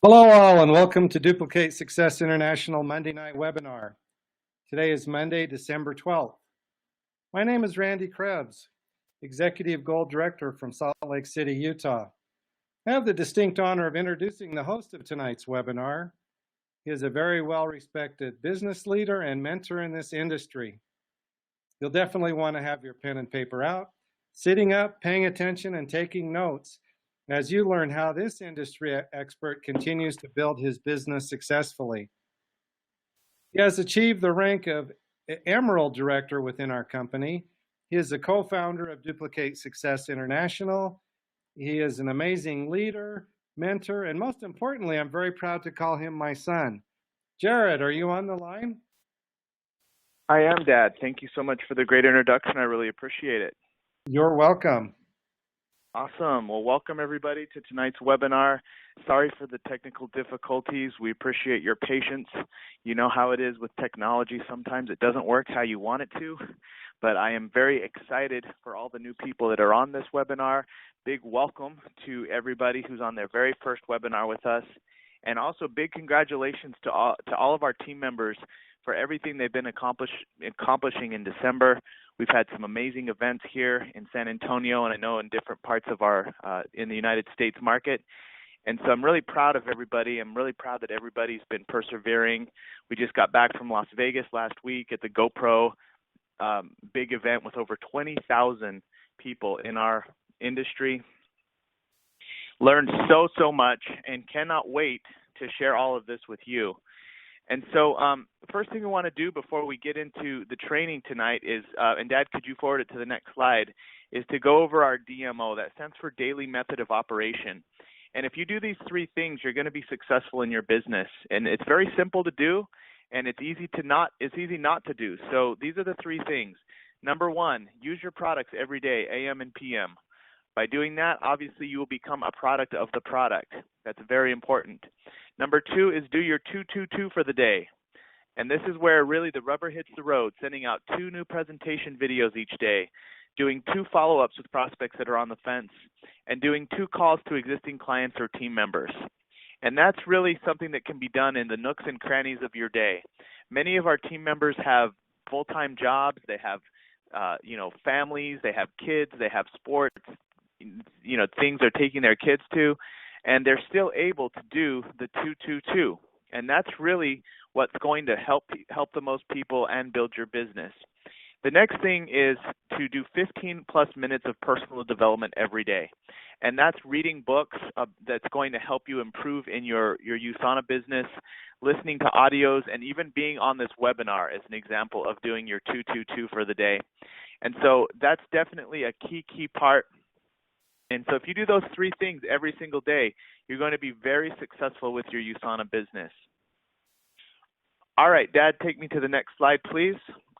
Hello all and welcome to Duplicate Success International Monday Night Webinar. Today is Monday, December 12th. My name is Randy Krebs, Executive Gold Director from Salt Lake City, Utah. I have the distinct honor of introducing the host of tonight's webinar. He is a very well-respected business leader and mentor in this industry. You'll definitely want to have your pen and paper out, sitting up, paying attention, and taking notes as you learn how this industry expert continues to build his business successfully. He has achieved the rank of Emerald Director within our company. He is the co-founder of Duplicate Success International. He is an amazing leader, mentor, and most importantly, I'm very proud to call him my son. Jared, are you on the line? I am, Dad. Thank you so much for the great introduction. I really appreciate it. You're welcome. Awesome. Well, welcome everybody to tonight's webinar. Sorry for the technical difficulties. We appreciate your patience. You know how it is with technology. Sometimes it doesn't work how you want it to, but I am very excited for all the new people that are on this webinar. Big welcome to everybody who's on their very first webinar with us. And also big congratulations to all of our team members for everything they've been accomplishing in December. We've had some amazing events here in San Antonio, and I know in different parts of our in the United States market. And so I'm really proud of everybody. I'm really proud that everybody's been persevering. We just got back from Las Vegas last week at the GoPro big event with over 20,000 people in our industry. Learned so much and cannot wait to share all of this with you. And so the first thing we want to do before we get into the training tonight is, and Dad, could you forward it to the next slide, is to go over our DMO. That stands for Daily Method of Operation. And if you do these three things, you're going to be successful in your business. And it's very simple to do, and it's easy not to do. So these are the three things. Number one, use your products every day, AM and PM. By doing that, obviously you will become a product of the product. That's very important. Number two is do your 2-2-2 for the day. And this is where really the rubber hits the road, sending out 2 new presentation videos each day, doing 2 follow-ups with prospects that are on the fence, and doing 2 calls to existing clients or team members. And that's really something that can be done in the nooks and crannies of your day. Many of our team members have full-time jobs, they have families, they have kids, they have sports, things they're taking their kids to, and they're still able to do the 2-2-2. And that's really what's going to help the most people and build your business. The next thing is to do 15 plus minutes of personal development every day. And that's reading books that's going to help you improve in your USANA business, listening to audios, and even being on this webinar as an example of doing your 2-2-2 for the day. And so that's definitely a key part. And so if you do those 3 things every single day, you're going to be very successful with your USANA business. All right, Dad, take me to the next slide, please.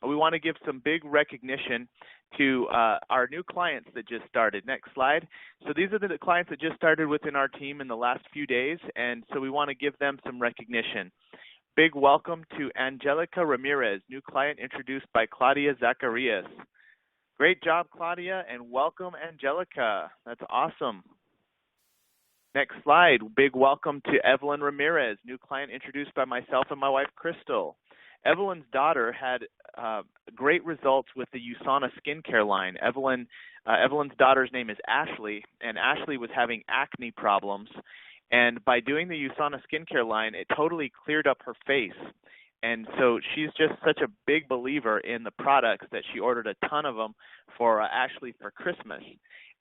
We want to give some big recognition to our new clients that just started. Next slide. So these are the clients that just started within our team in the last few days, and so we want to give them some recognition. Big welcome to Angelica Ramirez, new client introduced by Claudia Zacharias. Great job, Claudia, and welcome, Angelica. That's awesome. Next slide. Big welcome to Evelyn Ramirez, new client introduced by myself and my wife, Crystal. Evelyn's daughter had great results with the USANA skincare line. Evelyn's daughter's name is Ashley, and Ashley was having acne problems. And by doing the USANA skincare line, it totally cleared up her face. And so she's just such a big believer in the products that she ordered a ton of them for Ashley for Christmas.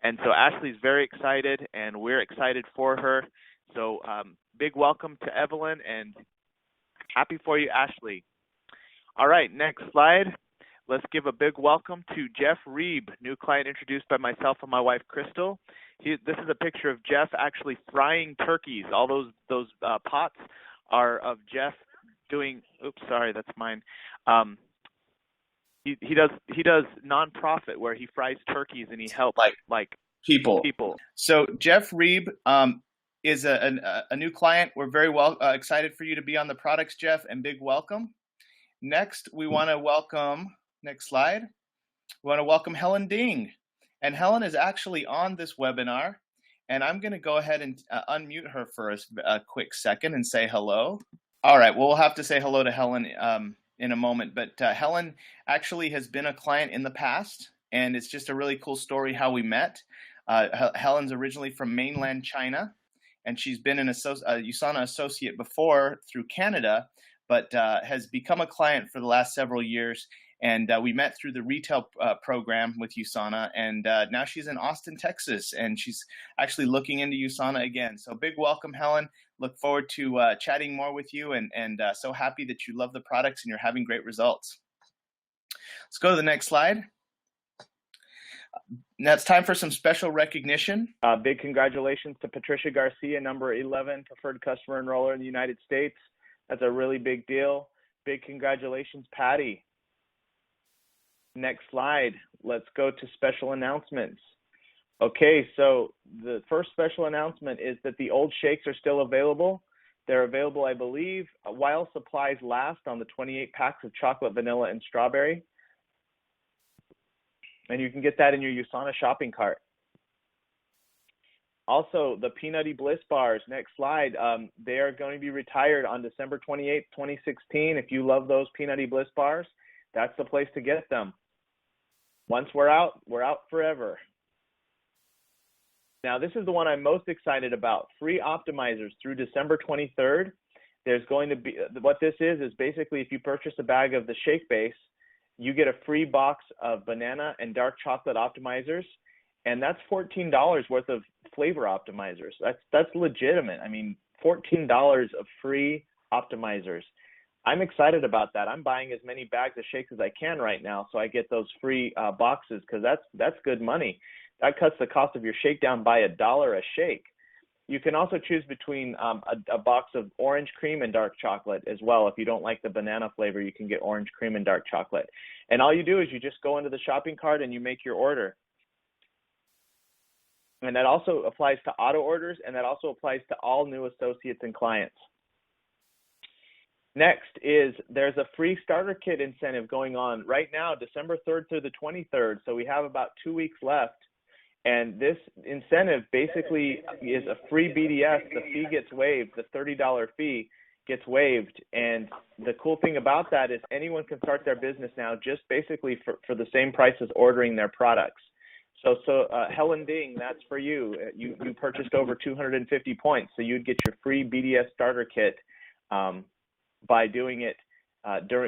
And so Ashley's very excited, and we're excited for her. So big welcome to Evelyn, and happy for you, Ashley. All right, next slide. Let's give a big welcome to Jeff Reeb, new client introduced by myself and my wife, Crystal. This is a picture of Jeff actually frying turkeys. All those pots are of Jeff doing, oops, sorry, that's mine. He does nonprofit where he fries turkeys and he helps like people. So Jeff Reeb is a new client. We're very excited for you to be on the products, Jeff, and big welcome. Next, we want to welcome, next slide. We want to welcome Helen Ding. And Helen is actually on this webinar. and I'm going to go ahead and unmute her for a quick second and say hello. All right, well, we'll have to say hello to Helen in a moment, but Helen actually has been a client in the past, and it's just a really cool story how we met. Helen's originally from mainland China, and she's been a USANA associate before through Canada, but has become a client for the last several years. And we met through the retail program with USANA, and now she's in Austin, Texas, and she's actually looking into USANA again. So big welcome, Helen. Look forward to chatting more with you, and so happy that you love the products and you're having great results. Let's go to the next slide. Now it's time for some special recognition. Big congratulations to Patricia Garcia, number 11 preferred customer enroller in the United States. That's a really big deal. Big congratulations, Patty. Next slide. Let's go to special announcements. Okay, so the first special announcement is that the old shakes are still available. They're available, I believe, while supplies last on the 28 packs of chocolate, vanilla, and strawberry. And you can get that in your USANA shopping cart. Also, the Peanutty Bliss bars, next slide, they are going to be retired on December 28, 2016. If you love those Peanutty Bliss bars, that's the place to get them. Once we're out forever. Now, this is the one I'm most excited about, free optimizers through December 23rd. There's going to be, what this is basically if you purchase a bag of the shake base, you get a free box of banana and dark chocolate optimizers, and that's $14 worth of flavor optimizers. That's legitimate. I mean, $14 of free optimizers. I'm excited about that. I'm buying as many bags of shakes as I can right now, so I get those free boxes, because that's good money. That cuts the cost of your shake down by $1 a shake. You can also choose between a box of orange cream and dark chocolate as well. If you don't like the banana flavor, you can get orange cream and dark chocolate. And all you do is you just go into the shopping cart and you make your order. And that also applies to auto orders, and that also applies to all new associates and clients. Next is there's a free starter kit incentive going on right now, December 3rd through the 23rd. So we have about 2 weeks left. And this incentive basically is a free BDS. The fee gets waived. The $30 fee gets waived. And the cool thing about that is anyone can start their business now just basically for the same price as ordering their products. So Helen Ding, that's for you. You purchased over 250 points, so you'd get your free BDS starter kit by doing it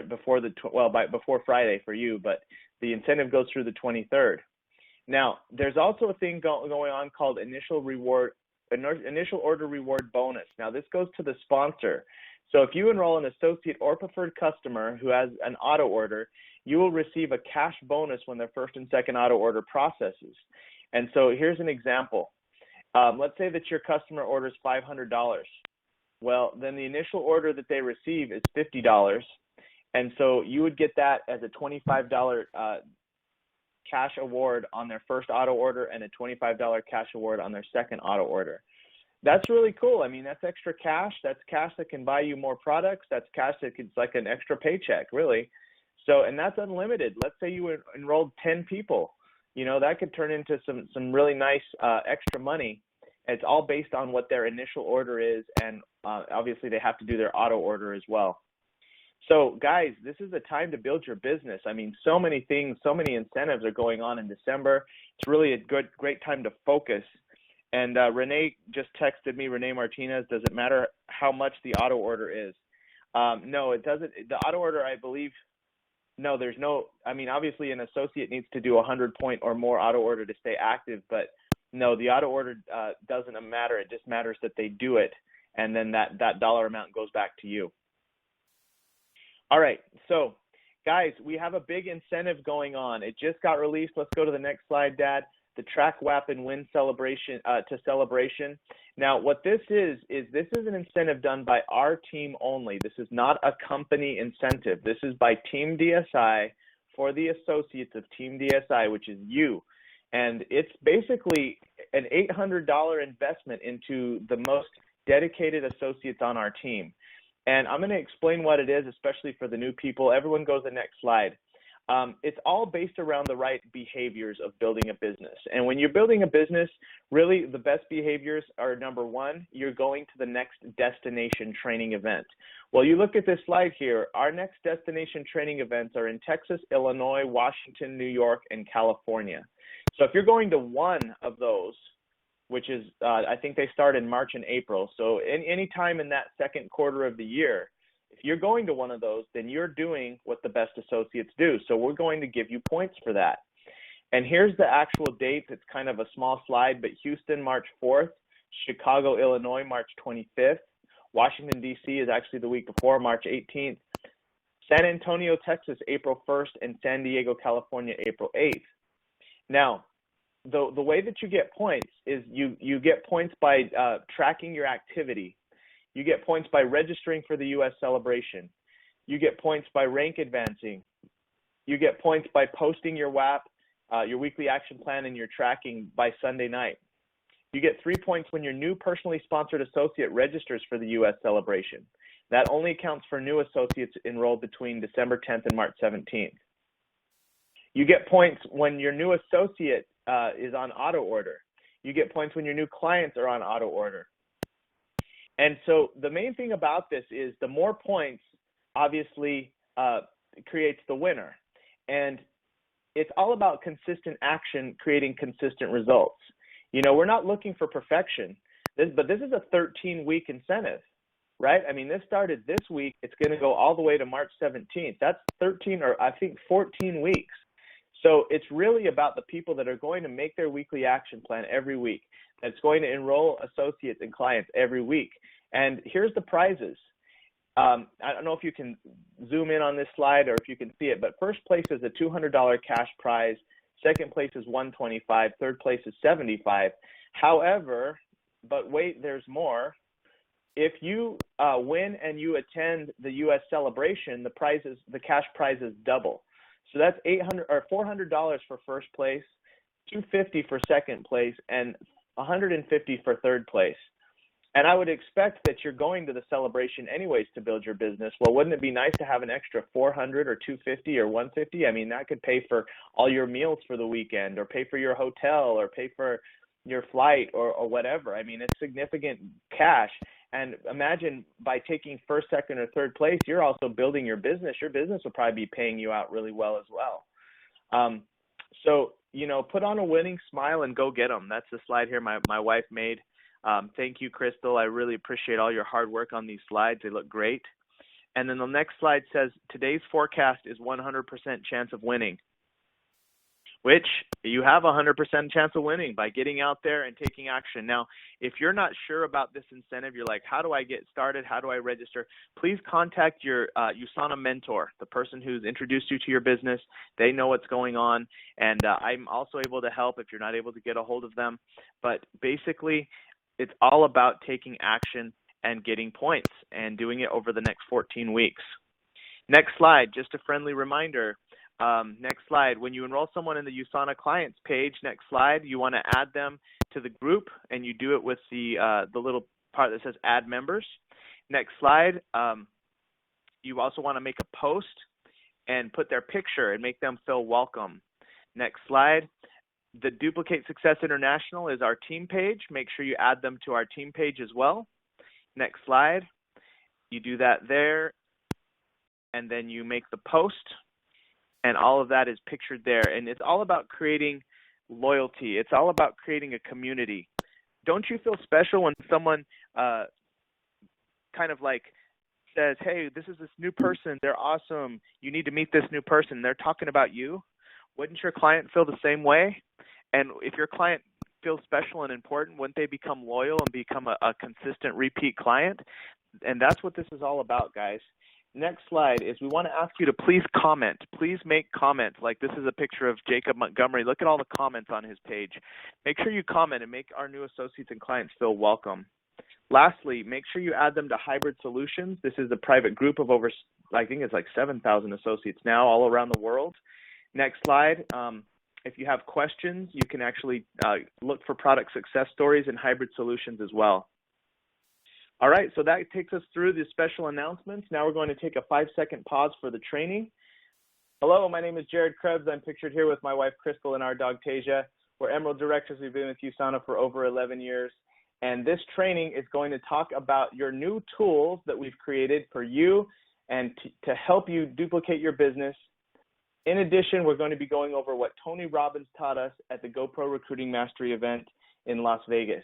before Friday for you. But the incentive goes through the 23rd. Now, there's also a thing going on called initial order reward bonus. Now, this goes to the sponsor. So if you enroll an associate or preferred customer who has an auto order, you will receive a cash bonus when their first and second auto order processes. And so here's an example. Let's say that your customer orders $500. Well, then the initial order that they receive is $50. And so you would get that as a $25 cash award on their first auto order and a $25 cash award on their second auto order. That's really cool. I mean, that's extra cash. That's cash that can buy you more products. That's cash it's like an extra paycheck, really. So, and that's unlimited. Let's say you enrolled 10 people. You know, that could turn into some really nice extra money. It's all based on what their initial order is, and obviously they have to do their auto order as well. So guys, this is the time to build your business. I mean, so many things, so many incentives are going on in December. It's really a great time to focus. And Renee just texted me, Renee Martinez, does it matter how much the auto order is? No, it doesn't. The auto order, I believe, no, there's no, I mean, obviously an associate needs to do a 100-point or more auto order to stay active, but no, the auto order doesn't matter. It just matters that they do it, and then that dollar amount goes back to you. All right, so guys, we have a big incentive going on. It just got released. Let's go to the next slide, Dad. The Track WAPnWin celebration to celebration. Now, what this is an incentive done by our team only. This is not a company incentive. This is by Team DSI for the associates of Team DSI, which is you. And it's basically an $800 investment into the most dedicated associates on our team. And I'm going to explain what it is, especially for the new people. Everyone go to the next slide. It's all based around the right behaviors of building a business. And when you're building a business, really the best behaviors are, number one, you're going to the next destination training event. Well, you look at this slide here, our next destination training events are in Texas, Illinois, Washington, New York, and California. So if you're going to one of those, which is, I think they start in March and April, so any time in that second quarter of the year, if you're going to one of those, then you're doing what the best associates do. So we're going to give you points for that. And here's the actual date. It's kind of a small slide, but Houston, March 4th, Chicago, Illinois, March 25th. Washington, D.C. is actually the week before, March 18th. San Antonio, Texas, April 1st, and San Diego, California, April 8th. Now, the way that you get points is you get points by tracking your activity. You get points by registering for the U.S. celebration. You get points by rank advancing. You get points by posting your WAP, your weekly action plan, and your tracking by Sunday night. You get 3 points when your new personally sponsored associate registers for the U.S. celebration. That only counts for new associates enrolled between December 10th and March 17th. You get points when your new associate is on auto order. You get points when your new clients are on auto order. And so the main thing about this is the more points obviously creates the winner. And it's all about consistent action creating consistent results. You know, we're not looking for perfection, but this is a 13-week incentive, right? I mean, this started this week. It's going to go all the way to March 17th. That's 13 or I think 14 weeks. So it's really about the people that are going to make their weekly action plan every week, that's going to enroll associates and clients every week. And here's the prizes. I don't know if you can zoom in on this slide or if you can see it, but first place is a $200 cash prize. Second place is $125. Third place is $75. However, but wait, there's more. If you win and you attend the U.S. celebration, the cash prize is double. So that's $400 for first place, $250 for second place, and $150 for third place. And I would expect that you're going to the celebration anyways to build your business. Well, wouldn't it be nice to have an extra $400 or $250 or $150? I mean, that could pay for all your meals for the weekend, or pay for your hotel, or pay for your flight, or whatever. I mean, it's significant cash. And imagine by taking first, second, or third place, you're also building your business. Your business will probably be paying you out really well as well. So, you know, put on a winning smile and go get them. That's the slide here my wife made. Thank you, Crystal. I really appreciate all your hard work on these slides. They look great. And then the next slide says, today's forecast is 100% chance of winning, which you have a 100% chance of winning by getting out there and taking action. Now, if you're not sure about this incentive, you're like, how do I get started? How do I register? Please contact your USANA mentor, the person who's introduced you to your business. They know what's going on. And I'm also able to help if you're not able to get a hold of them. But basically, it's all about taking action and getting points and doing it over the next 14 weeks. Next slide, just a friendly reminder. Next slide, when you enroll someone in the USANA clients page, next slide, you want to add them to the group, and you do it with the little part that says add members. Next slide, you also want to make a post and put their picture and make them feel welcome. Next slide. The Duplicate Success International is our team page. Make sure you add them to our team page as well. Next slide. You do that there, and then you make the post, and all of that is pictured there. And it's all about creating loyalty. It's all about creating a community. Don't you feel special when someone kind of like says, hey, this is this new person. They're awesome. You need to meet this new person. They're talking about you. Wouldn't your client feel the same way? And if your client feels special and important, wouldn't they become loyal and become a consistent repeat client? And that's what this is all about, guys. Next slide is we want to ask you to please comment. Please make comments. Like this is a picture of Jacob Montgomery. Look at all the comments on his page. Make sure you comment and make our new associates and clients feel welcome. Lastly, make sure you add them to Hybrid Solutions. This is a private group of over, I think it's like 7,000 associates now all around the world. Next slide. If you have questions, you can actually look for product success stories in Hybrid Solutions as well. All right, so that takes us through the special announcements. Now we're going to take a 5-second pause for the training. Hello, my name is Jared Crebs. I'm pictured here with my wife, Crystal, and our dog, Tasia. We're Emerald Directors. We've been with USANA for over 11 years. And this training is going to talk about your new tools that we've created for you and to help you duplicate your business. In addition, we're going to be going over what Tony Robbins taught us at the GoPro Recruiting Mastery event in Las Vegas.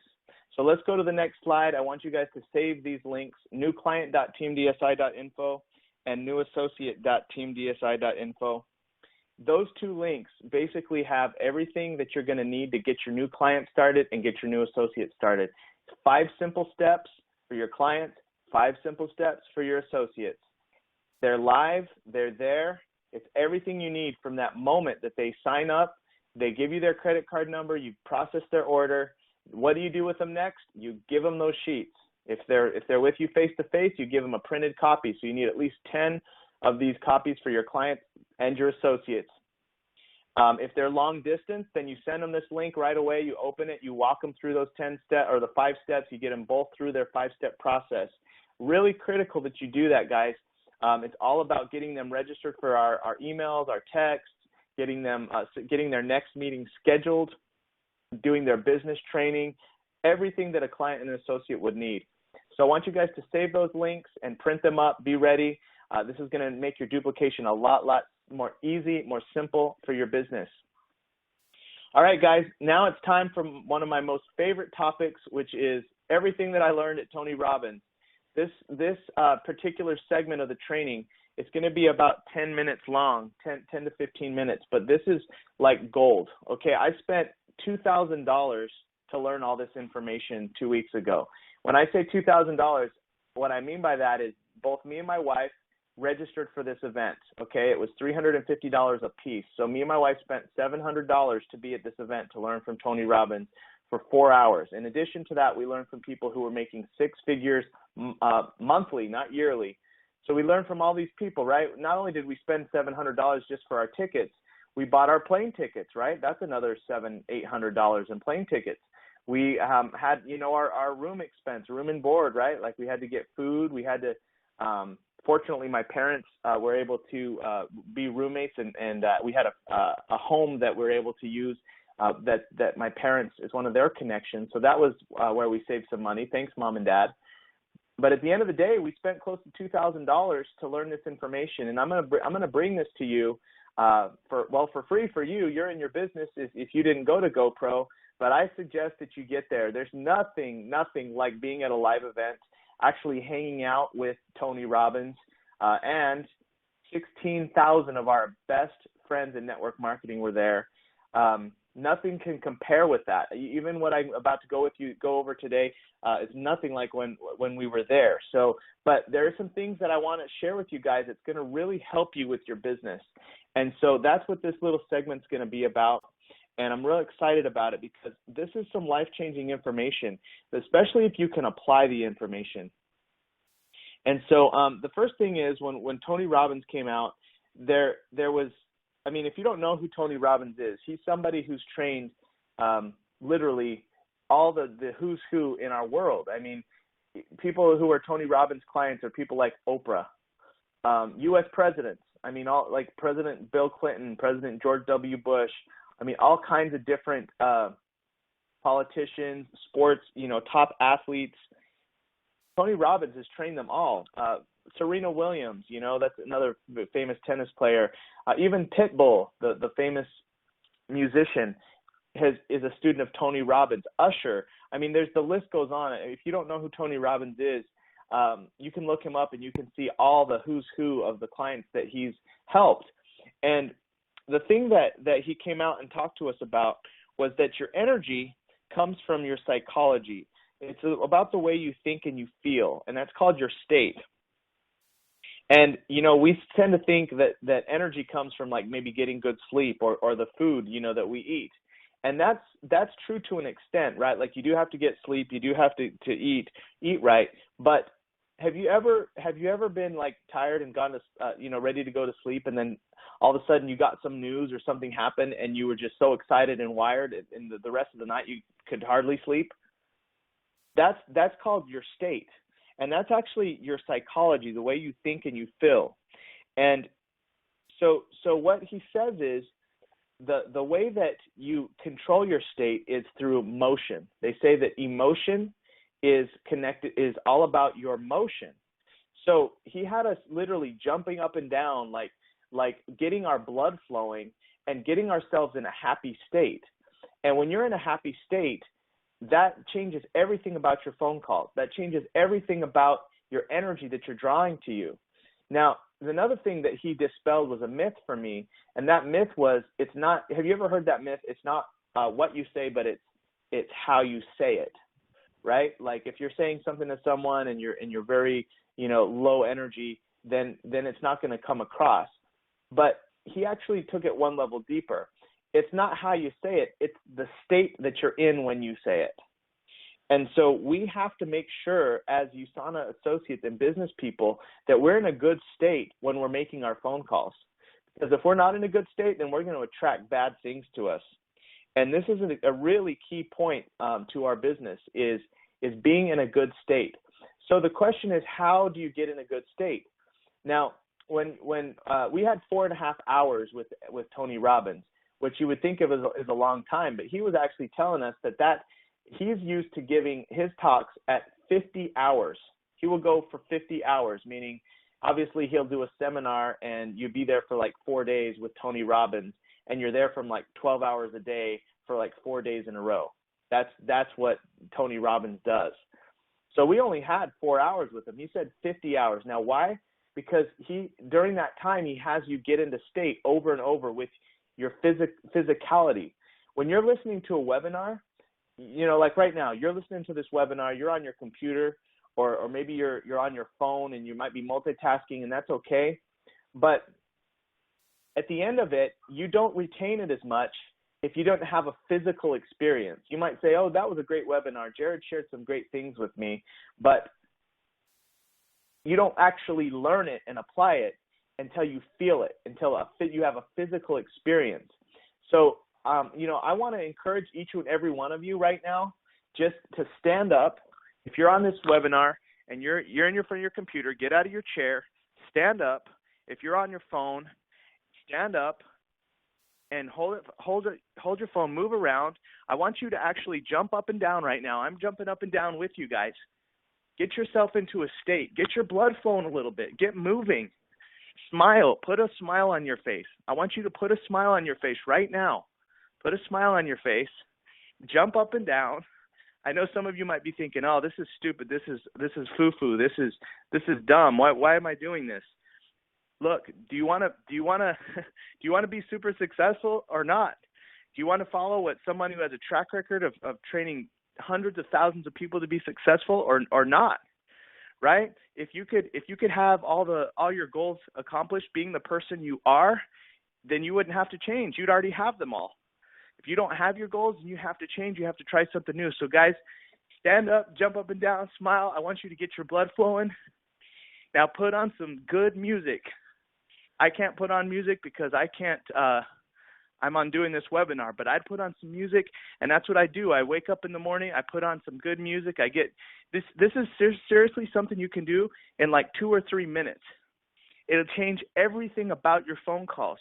So let's go to the next slide. I want you guys to save these links, newclient.teamdsi.info and newassociate.teamdsi.info. Those two links basically have everything that you're going to need to get your new client started and get your new associate started. It's 5 simple steps for your clients, 5 simple steps for your associates. They're live, they're there. It's everything you need from that moment that they sign up, they give you their credit card number, you process their order. What do you do with them next? You give them those sheets. If they're with you face-to-face, you give them a printed copy. So you need at least 10 of these copies for your clients and your associates. If they're long distance, then you send them this link right away. You open it, you walk them through those 10 steps or the 5 steps. You get them both through their 5-step process. Really critical that you do that, guys. It's all about getting them registered for our emails, our texts, getting their next meeting scheduled, doing their business training, everything that a client and an associate would need. So I want you guys to save those links and print them up. Be ready. This is going to make your duplication a lot more easy, more simple for your business. All right, guys, now it's time for one of my most favorite topics, which is everything that I learned at Tony Robbins. This particular segment of the training, it's going to be about 10 minutes long, 10 to 15 minutes, but this is like gold. Okay, I spent $2,000 to learn all this information 2 weeks ago. When I say $2,000, what I mean by that is both me and my wife registered for this event. Okay, it was $350 a piece. So me and my wife spent $700 to be at this event to learn from Tony Robbins for 4 hours. In addition to that, we learned from people who were making 6 figures monthly, not yearly. So we learned from all these people, right? Not only did we spend $700 just for our tickets, we bought our plane tickets, right? That's another $700-800 in plane tickets. We had, our room expense, room and board, right? Like we had to get food. We had to, fortunately, my parents were able to be roommates, and we had a home that we were able to use that my parents is one of their connections. So that was where we saved some money. Thanks, Mom and Dad. But at the end of the day, we spent close to $2,000 to learn this information, and I'm gonna bring this to you for free for you. You're in your business if you didn't go to GoPro, but I suggest that you get there. There's nothing like being at a live event, actually hanging out with Tony Robbins, and 16,000 of our best friends in network marketing were there. Nothing can compare with that. Even what I'm about to go over today is nothing like when we were there. So, but there are some things that I want to share with you guys that's going to really help you with your business. And so that's what this little segment's going to be about. And I'm real excited about it because this is some life-changing information, especially if you can apply the information. And so the first thing is when Tony Robbins came out, there was, I mean, if you don't know who Tony Robbins is, he's somebody who's trained literally all the who's who in our world. I mean, people who are Tony Robbins clients are people like Oprah, U.S. presidents. I mean, all like President Bill Clinton, President George W. Bush. I mean, all kinds of different politicians, sports, top athletes. Tony Robbins has trained them all. Serena Williams, that's another famous tennis player. Even Pitbull, the famous musician, is a student of Tony Robbins. Usher. I mean, the list goes on. If you don't know who Tony Robbins is, you can look him up and you can see all the who's who of the clients that he's helped. And the thing that he came out and talked to us about was that your energy comes from your psychology. It's about the way you think and you feel, and that's called your state. And, we tend to think that energy comes from like maybe getting good sleep or the food, that we eat. And that's true to an extent, right? Like you do have to get sleep, you do have to eat right. But have you ever been like tired and gone to, ready to go to sleep, and then all of a sudden you got some news or something happened and you were just so excited and wired, and the rest of the night you could hardly sleep? That's called your state. And that's actually your psychology, the way you think and you feel. And So what he says is the way that you control your state is through motion. They say that emotion is all about your motion. So he had us literally jumping up and down, like getting our blood flowing and getting ourselves in a happy state. And when you're in a happy state, that changes everything about your phone calls. That changes everything about your energy that you're drawing to you. Now, another thing that he dispelled was a myth for me, and that myth was, it's not, have you ever heard that myth? It's not what you say, but it's how you say it, right? Like if you're saying something to someone and you're very, low energy, then it's not going to come across. But he actually took it one level deeper. It's not how you say it, it's the state that you're in when you say it. And so we have to make sure as USANA associates and business people that we're in a good state when we're making our phone calls. Because if we're not in a good state, then we're going to attract bad things to us. And this is a really key point to our business is being in a good state. So the question is, how do you get in a good state? Now, when we had 4.5 hours with Tony Robbins, which you would think of as a long time, but he was actually telling us that he's used to giving his talks at 50 hours. He will go for 50 hours, meaning obviously he'll do a seminar and you'll be there for like 4 days with Tony Robbins, and you're there from like 12 hours a day for like 4 days in a row. That's what Tony Robbins does. So we only had 4 hours with him. He said 50 hours. Now why? Because during that time, he has you get into state over and over with your physicality. When you're listening to a webinar, like right now, you're listening to this webinar, you're on your computer, or maybe you're on your phone and you might be multitasking, and that's okay. But at the end of it, you don't retain it as much if you don't have a physical experience. You might say, oh, that was a great webinar. Jared shared some great things with me, but you don't actually learn it and apply it until you feel it, until you have a physical experience. So, I want to encourage each and every one of you right now just to stand up. If you're on this webinar and you're in front of your computer, get out of your chair, stand up. If you're on your phone, stand up and hold your phone, move around. I want you to actually jump up and down right now. I'm jumping up and down with you guys. Get yourself into a state. Get your blood flowing a little bit. Get moving. Smile. Put a smile on your face. I want you to put a smile on your face right now. Put a smile on your face. Jump up and down. I know some of you might be thinking, "Oh, this is stupid. This is foo-foo. This is dumb. Why am I doing this?" Look, do you want to be super successful or not? Do you want to follow what someone who has a track record of training hundreds of thousands of people to be successful or not? Right? If you could have all your goals accomplished being the person you are, then you wouldn't have to change. You'd already have them all. If you don't have your goals and you have to change, you have to try something new. So guys, stand up, jump up and down, smile. I want you to get your blood flowing. Now put on some good music. I can't put on music because I can't, I'm on doing this webinar, but I'd put on some music, and that's what I do. I wake up in the morning, I put on some good music. I get, this is seriously something you can do in like 2 or 3 minutes. It'll change everything about your phone calls.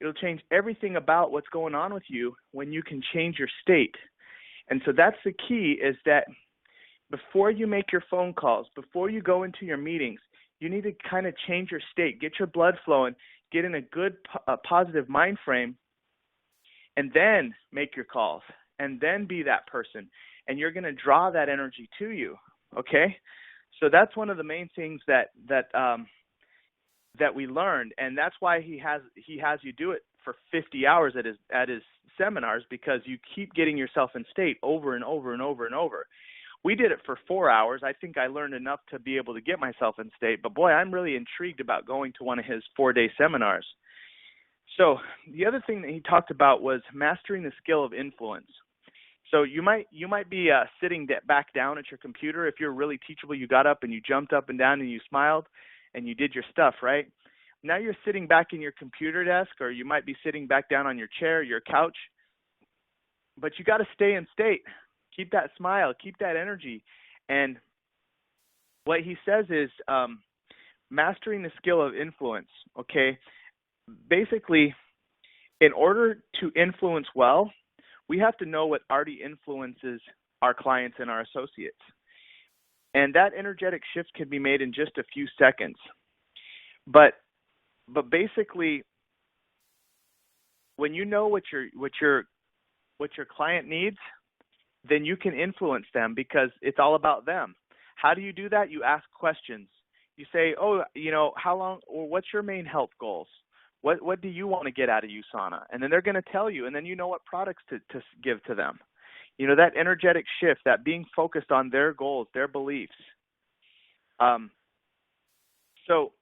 It'll change everything about what's going on with you when you can change your state. And so that's the key, is that before you make your phone calls, before you go into your meetings, you need to kind of change your state, get your blood flowing, get in a good positive mind frame, and then make your calls, and then be that person. And you're going to draw that energy to you, okay? So that's one of the main things that we learned, and that's why he has you do it for 50 hours at his seminars, because you keep getting yourself in state over and over and over and over. We did it for 4 hours. I think I learned enough to be able to get myself in state, but boy, I'm really intrigued about going to one of his 4-day seminars. So the other thing that he talked about was mastering the skill of influence. So you might be sitting back down at your computer. If you're really teachable, you got up and you jumped up and down and you smiled and you did your stuff, right? Now you're sitting back in your computer desk, or you might be sitting back down on your chair, your couch, but you got to stay in state. Keep that smile, keep that energy. And what he says is mastering the skill of influence, okay? basically, in order to influence well, we have to know what already influences our clients and our associates. And that energetic shift can be made in just a few seconds. But basically, when you know what your client needs, then you can influence them because it's all about them. How do you do that? You ask questions. You say, oh, how long, or what's your main health goals? What do you want to get out of USANA? And then they're going to tell you, and then you know what products to give to them. That energetic shift, that being focused on their goals, their beliefs. So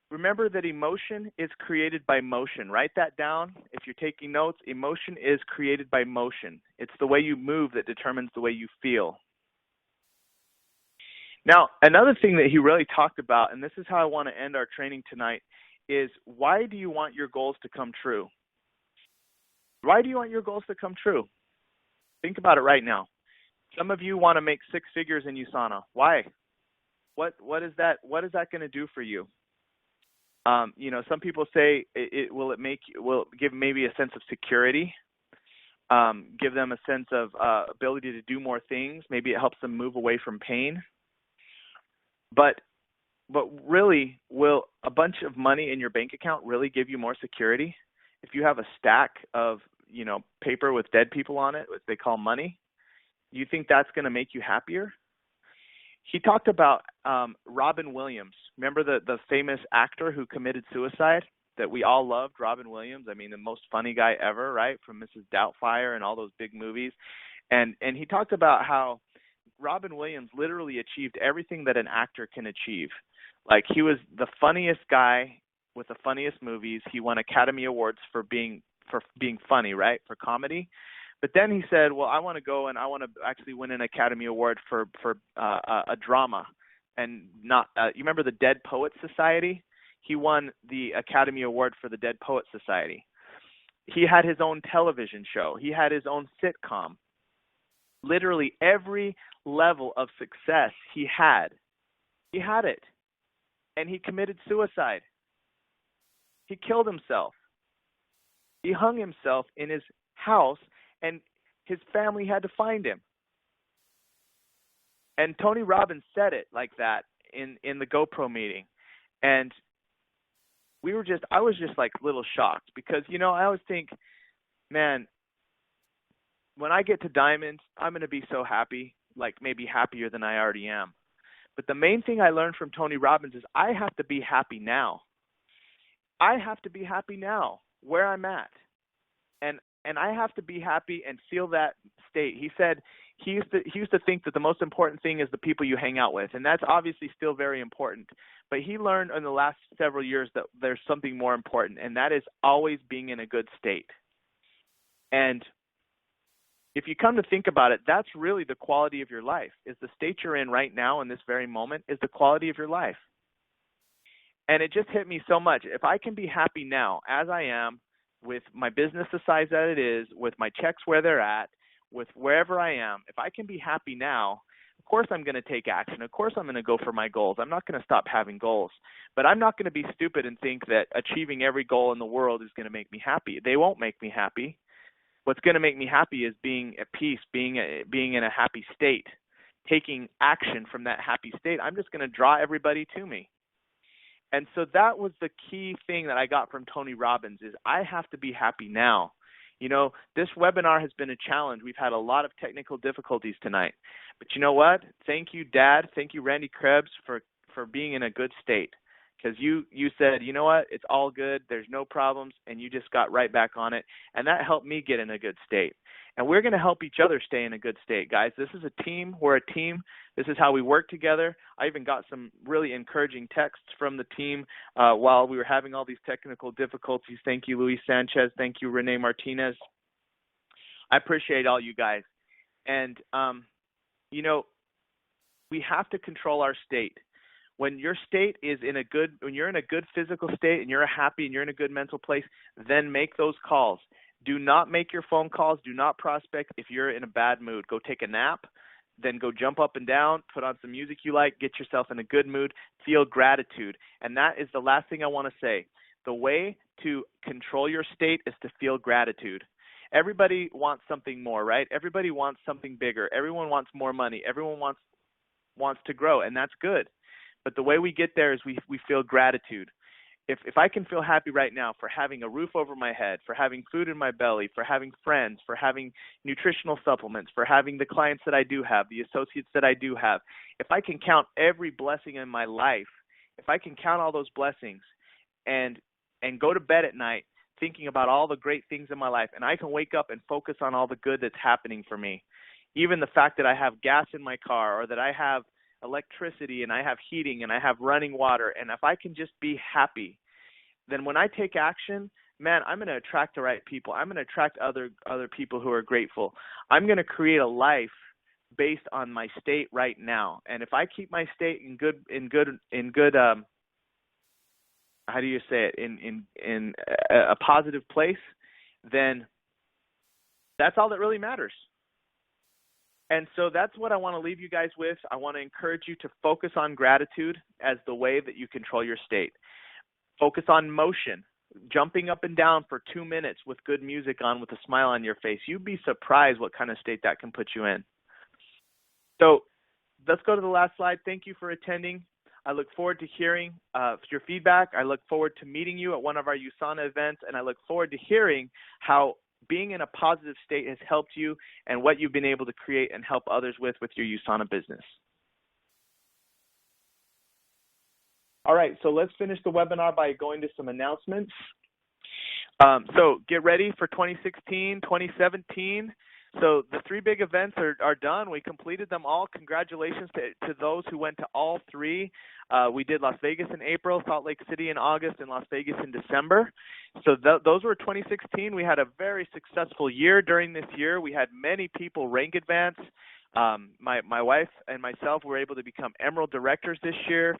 remember that emotion is created by motion. Write that down. If you're taking notes, emotion is created by motion. It's the way you move that determines the way you feel. Now, another thing that he really talked about, and this is how I want to end our training tonight, is why do you want your goals to come true? Why do you want your goals to come true? Think about it right now. Some of you want to make 6 figures in USANA. Why? What is that going to do for you? Some people say will it give maybe a sense of security, give them a sense of ability to do more things. Maybe it helps them move away from pain. But really, will a bunch of money in your bank account really give you more security? If you have a stack of paper with dead people on it, what they call money, you think that's going to make you happier? He talked about Robin Williams. Remember the famous actor who committed suicide that we all loved, Robin Williams? I mean, the most funny guy ever, right? From Mrs. Doubtfire and all those big movies. And he talked about how Robin Williams literally achieved everything that an actor can achieve. Like, he was the funniest guy with the funniest movies. He won Academy Awards for being funny, right? For comedy. But then he said, well, I want to go and I want to actually win an Academy Award for a drama. And not you remember the Dead Poets Society? He won the Academy Award for the Dead Poets Society. He had his own television show. He had his own sitcom. Literally every level of success he had it. And he committed suicide. He killed himself. He hung himself in his house, and his family had to find him. And Tony Robbins said it like that in the GoPro meeting. And I was just like a little shocked because, I always think, man, when I get to Diamond, I'm going to be so happy, like maybe happier than I already am. But the main thing I learned from Tony Robbins is I have to be happy now. I have to be happy now where I'm at. And I have to be happy and feel that state. He said he used to think that the most important thing is the people you hang out with. And that's obviously still very important. But he learned in the last several years that there's something more important, and that is always being in a good state. And if you come to think about it, that's really the quality of your life. Is the state you're in right now in this very moment is the quality of your life. And it just hit me so much. If I can be happy now as I am, with my business the size that it is, with my checks where they're at, with wherever I am, if I can be happy now, of course I'm going to take action. Of course I'm going to go for my goals. I'm not going to stop having goals. But I'm not going to be stupid and think that achieving every goal in the world is going to make me happy. They won't make me happy. What's going to make me happy is being at peace, being in a happy state, taking action from that happy state. I'm just going to draw everybody to me. And so that was the key thing that I got from Tony Robbins is I have to be happy now. This webinar has been a challenge. We've had a lot of technical difficulties tonight. But you know what? Thank you, Dad. Thank you, Randy Krebs, for being in a good state. Because you said, you know what? It's all good. There's no problems. And you just got right back on it. And that helped me get in a good state. And we're going to help each other stay in a good state, guys. This is a team. We're a team. This is how we work together. I even got some really encouraging texts from the team while we were having all these technical difficulties. Thank you, Luis Sanchez. Thank you, Renee Martinez. I appreciate all you guys. And, we have to control our state. When your state is when you're in a good physical state and you're happy and you're in a good mental place, then make those calls. Do not make your phone calls. Do not prospect if you're in a bad mood. Go take a nap, then go jump up and down, put on some music you like, get yourself in a good mood, feel gratitude. And that is the last thing I want to say. the way to control your state is to feel gratitude. Everybody wants something more, right? Everybody wants something bigger. Everyone wants more money. Everyone wants to grow, and that's good. But the way we get there is we feel gratitude. If I can feel happy right now for having a roof over my head, for having food in my belly, for having friends, for having nutritional supplements, for having the clients that I do have, the associates that I do have, if I can count every blessing in my life, if I can count all those blessings and go to bed at night thinking about all the great things in my life, and I can wake up and focus on all the good that's happening for me, even the fact that I have gas in my car, or that I have electricity and I have heating and I have running water, and if I can just be happy, then when I take action, man, I'm going to attract the right people. I'm going to attract other people who are grateful. I'm going to create a life based on my state right now. And if I keep my state in good how do you say it, in a positive place, then that's all that really matters. And so that's what I want to leave you guys with. I want to encourage you to focus on gratitude as the way that you control your state. Focus on motion, jumping up and down for 2 minutes with good music on with a smile on your face. You'd be surprised what kind of state that can put you in. So let's go to the last slide. Thank you for attending. I look forward to hearing your feedback. I look forward to meeting you at one of our USANA events, and I look forward to hearing how being in a positive state has helped you and what you've been able to create and help others with your USANA business. All right, so let's finish the webinar by going to some announcements. So get ready for 2016, 2017. So the 3 big events are done. We completed them all. Congratulations to those who went to all 3. We did Las Vegas in April, Salt Lake City in August, and Las Vegas in December. So those were 2016. We had a very successful year during this year. We had many people rank advance. My wife and myself were able to become Emerald Directors this year.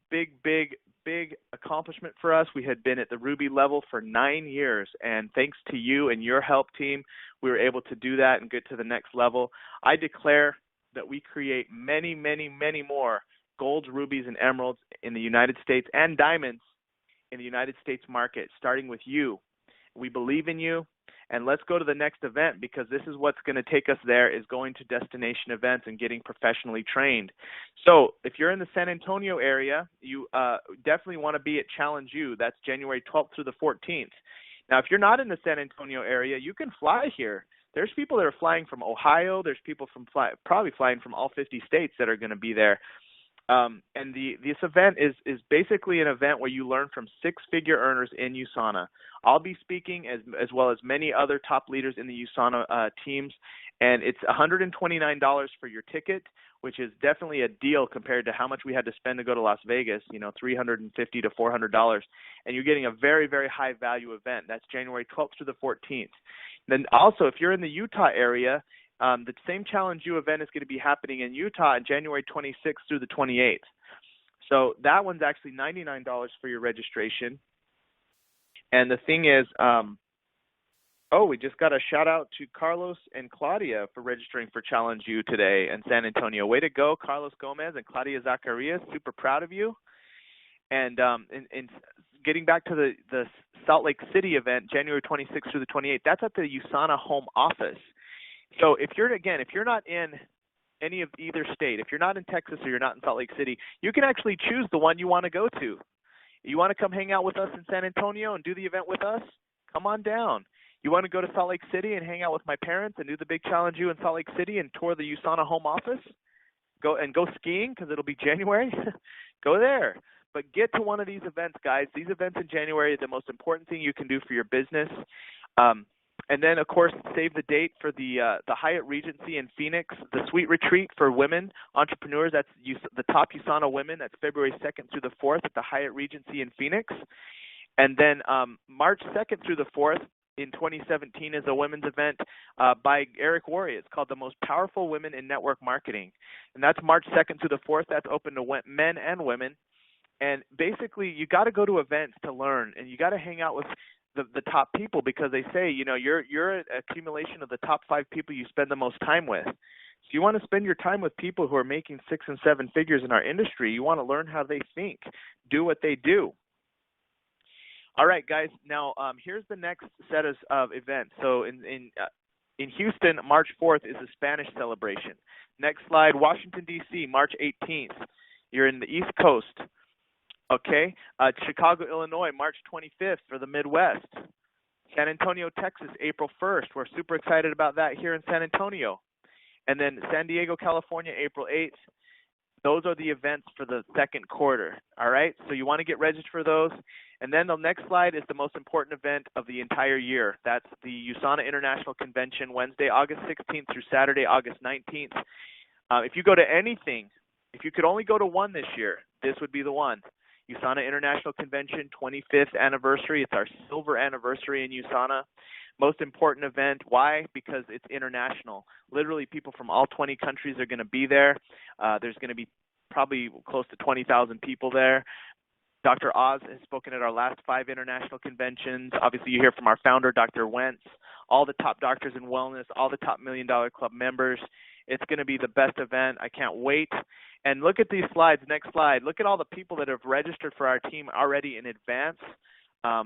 Big accomplishment for us. We had been at the Ruby level for 9 years, and thanks to you and your help team, we were able to do that and get to the next level. I declare that we create many, many, many more golds, rubies, and emeralds in the United States and diamonds in the United States market, starting with you. We believe in you, and let's go to the next event, because this is what's going to take us there, is going to destination events and getting professionally trained. So if you're in the San Antonio area, you definitely want to be at Challenge U. That's January 12th through the 14th. Now, if you're not in the San Antonio area, you can fly here. There's people that are flying from Ohio. There's people from probably flying from all 50 states that are going to be there. And this event is basically an event where you learn from 6-figure earners in USANA. I'll be speaking as well as many other top leaders in the USANA teams, and it's $129 for your ticket, which is definitely a deal compared to how much we had to spend to go to Las Vegas, $350 to $400, and you're getting a very, very high value event. That's January 12th through the 14th. Then also, if you're in the Utah area, the same Challenge U event is going to be happening in Utah on January 26th through the 28th. So that one's actually $99 for your registration. And the thing is, we just got a shout out to Carlos and Claudia for registering for Challenge U today in San Antonio. Way to go, Carlos Gomez and Claudia Zacarias. Super proud of you. And in getting back to the Salt Lake City event, January 26th through the 28th, that's at the USANA home office. So if you're not in any of either state, if you're not in Texas or you're not in Salt Lake City, you can actually choose the one you want to go to. You want to come hang out with us in San Antonio and do the event with us? Come on down. You want to go to Salt Lake City and hang out with my parents and do the big Challenge U in Salt Lake City and tour the USANA home office? Go skiing because it'll be January? Go there. But get to one of these events, guys. These events in January are the most important thing you can do for your business. And then, of course, save the date for the Hyatt Regency in Phoenix, the Sweet Retreat for women entrepreneurs. That's the top USANA women. That's February 2nd through the 4th at the Hyatt Regency in Phoenix. And then March 2nd through the 4th in 2017 is a women's event by Eric Worre. It's called The Most Powerful Women in Network Marketing. And that's March 2nd through the 4th. That's open to men and women. And basically, you got to go to events to learn, and you got to hang out with the top people, because they say, you're an accumulation of the top 5 people you spend the most time with. So you want to spend your time with people who are making 6 and 7 figures in our industry. You want to learn how they think, do what they do. All right, guys. Now, here's the next set of events. So in Houston, March 4th is a Spanish celebration. Next slide, Washington, D.C., March 18th. You're in the East Coast. Okay. Chicago, Illinois, March 25th for the Midwest. San Antonio, Texas, April 1st. We're super excited about that here in San Antonio. And then San Diego, California, April 8th. Those are the events for the second quarter, all right? So you want to get registered for those. And then the next slide is the most important event of the entire year. That's the USANA International Convention, Wednesday, August 16th through Saturday, August 19th. If you go to anything, if you could only go to one this year, this would be the one. USANA International Convention, 25th anniversary. It's our silver anniversary in USANA. Most important event. Why? Because it's international. Literally, people from all 20 countries are going to be there. There's going to be probably close to 20,000 people there. Dr. Oz has spoken at our last 5 international conventions. Obviously, you hear from our founder, Dr. Wentz, all the top doctors in wellness, all the top $1 Million Club members. It's going to be the best event. I can't wait. And look at these slides. Next slide. Look at all the people that have registered for our team already in advance.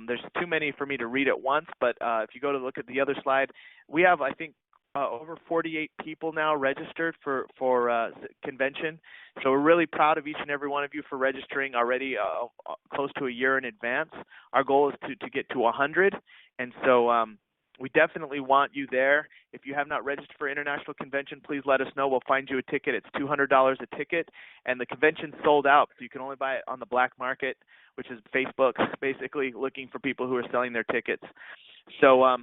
There's too many for me to read at once, but if you go to look at the other slide, we have, I think, over 48 people now registered for convention. So we're really proud of each and every one of you for registering already close to a year in advance. Our goal is to get to 100, and so we definitely want you there. If you have not registered for international convention, please let us know. We'll find you a ticket. It's $200 a ticket, and the convention's sold out, so you can only buy it on the black market, which is Facebook, basically looking for people who are selling their tickets. So,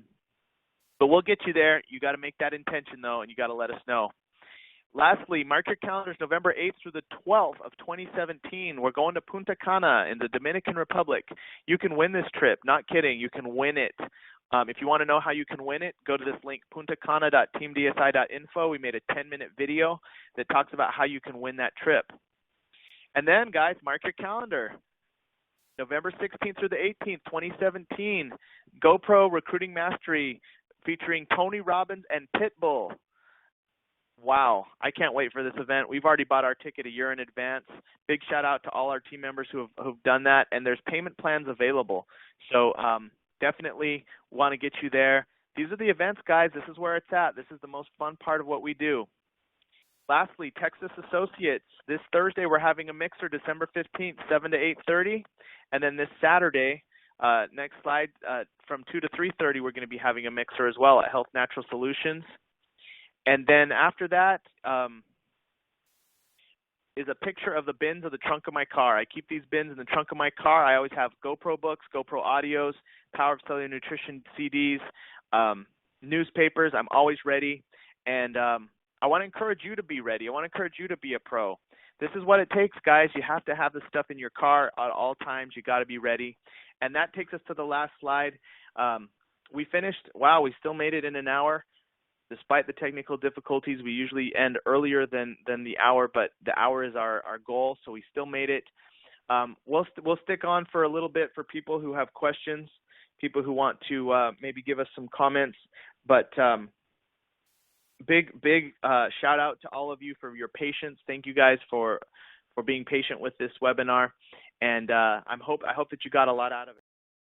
but we'll get you there. You got to make that intention, though, and you got to let us know. Lastly, mark your calendars, November 8th through the 12th of 2017. We're going to Punta Cana in the Dominican Republic. You can win this trip. Not kidding. You can win it. If you want to know how you can win it, go to this link, puntacana.teamdsi.info. We made a 10-minute video that talks about how you can win that trip. And then, guys, mark your calendar. November 16th through the 18th, 2017, GoPro Recruiting Mastery featuring Tony Robbins and Pitbull. Wow, I can't wait for this event. We've already bought our ticket a year in advance. Big shout out to all our team members who've done that, and there's payment plans available. So definitely want to get you there. These are the events, guys. This is where it's at. This is the most fun part of what we do. Lastly, Texas Associates. This Thursday, we're having a mixer, December 15th, 7 to 8:30. And then this Saturday, next slide, from 2 to 3:30, we're going to be having a mixer as well at Health Natural Solutions. And then after that is a picture of the bins of the trunk of my car. I keep these bins in the trunk of my car. I always have GoPro books, GoPro audios, Power of Cellular Nutrition CDs, newspapers. I'm always ready. And I want to encourage you to be ready. I want to encourage you to be a pro. This is what it takes, guys. You have to have this stuff in your car at all times. You got to be ready. And that takes us to the last slide. We finished. Wow, we still made it in an hour. Despite the technical difficulties, we usually end earlier than the hour, but the hour is our goal, so we still made it. We'll stick on for a little bit for people who have questions, people who want to maybe give us some comments. But big shout out to all of you for your patience. Thank you guys for being patient with this webinar, and I hope that you got a lot out of it.